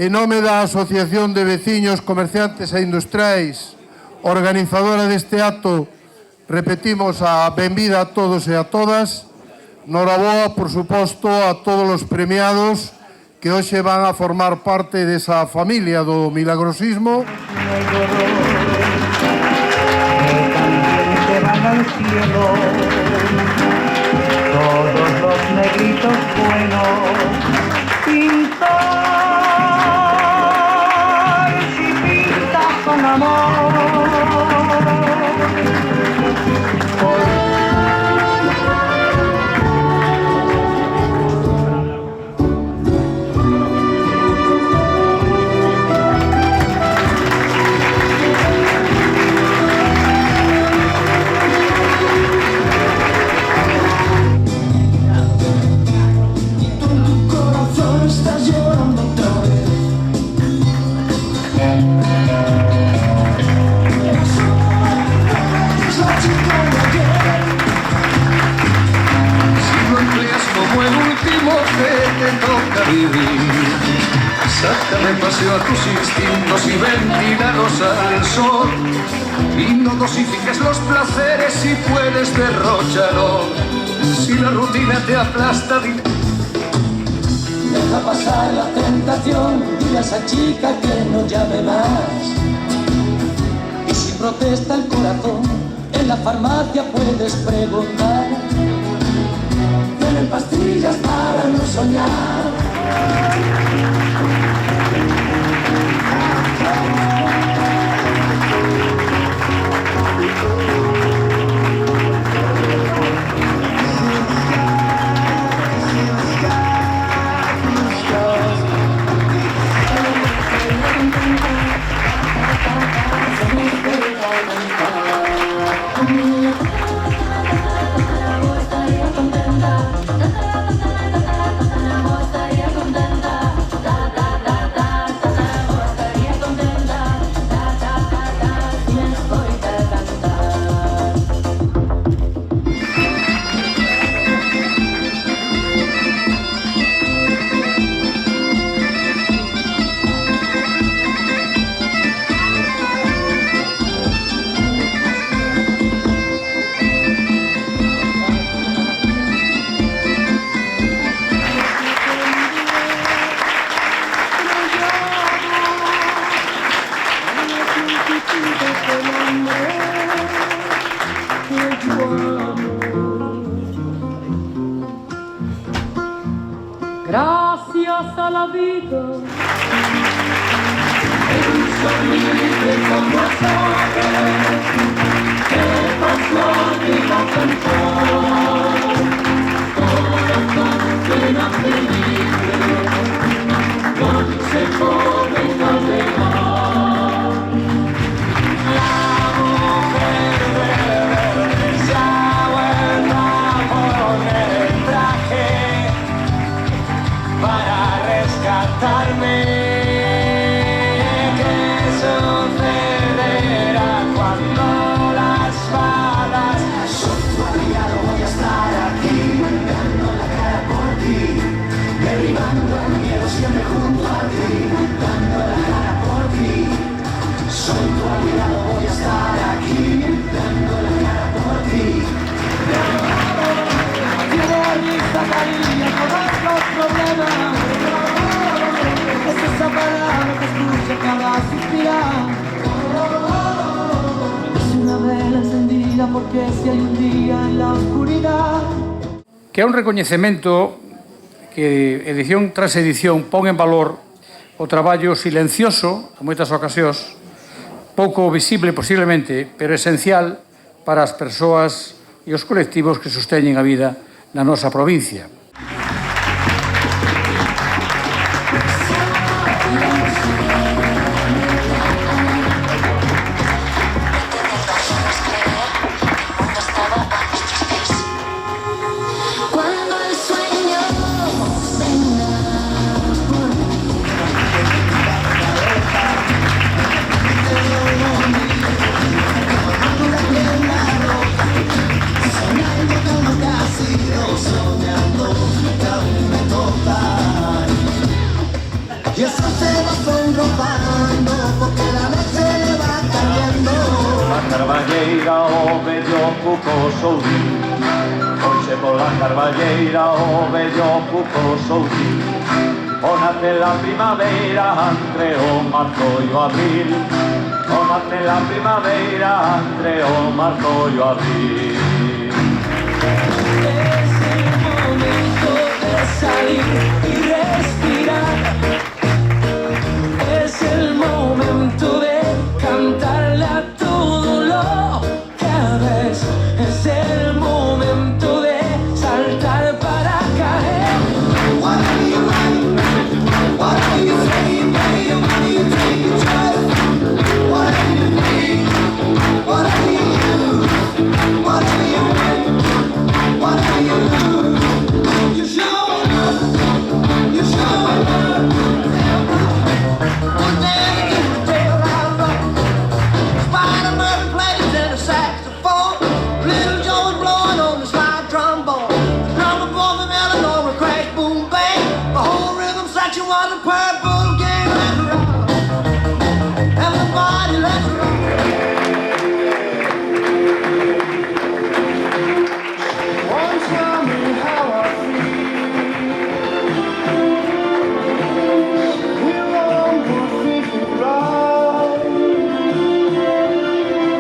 En nome da Asociación de Veciños, Comerciantes e Industriais, organizadora deste acto, repetimos a benvida a todos e a todas. Noraboa, por suposto, a todos os premiados que hoxe van a formar parte desa familia do milagrosismo. Todos los negritos buenos, pintar si pintas con amor. Sácame paseo a tus instintos y ventilados al sol. Y no dosifiques los placeres si puedes derrocharlos. Si la rutina te aplasta, deja pasar la tentación, dile a esa chica que no llame más. Y si protesta el corazón, en la farmacia puedes preguntar. Tienen pastillas para no soñar. Gracias a la vida. Porque si hay un día en la oscuridad. Que é un recoñecemento que edición tras edición pon en valor o traballo silencioso, en moitas ocasións, pouco visible posiblemente, pero esencial para as persoas e os colectivos que sosteñen a vida na nosa provincia. Soñando Cuco Sourín. Hoxe pola carballeira o vello Cuco Sourín. O nace la primavera entre o marzo e o abril. O nace la primavera entre o marzo e o abril. Es el momento de salir y respirar. Es el momento de cantarle a todo lo que ves. Es el momento de saltar para caer. What are you writing? What are you saying, baby? What are you taking choice? What are you need? What are you do? What are you win? What are you lose? You showing up. You showing up. One day you get the tail out of Spider-Man plays and a saxophone. Little Joe's blowing on the slide trombone. Drummer boy the melon on a crash boom bang. The whole rhythm section was a purple gang. Let's rock. Everybody, let's rock. Won't tell me how I feel. We're on the fifth ride.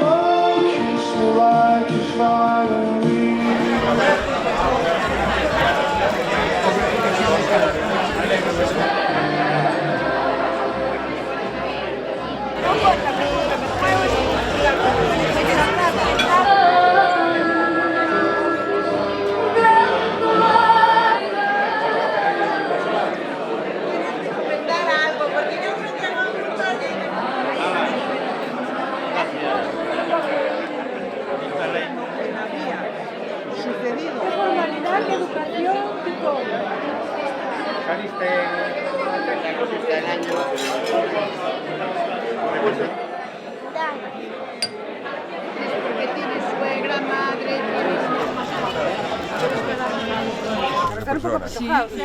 Oh, kiss me like you finally. Formalidad, educación, tipo. Porque tienes suegra, madre, tienes... Estar un poco petojados, ¿eh?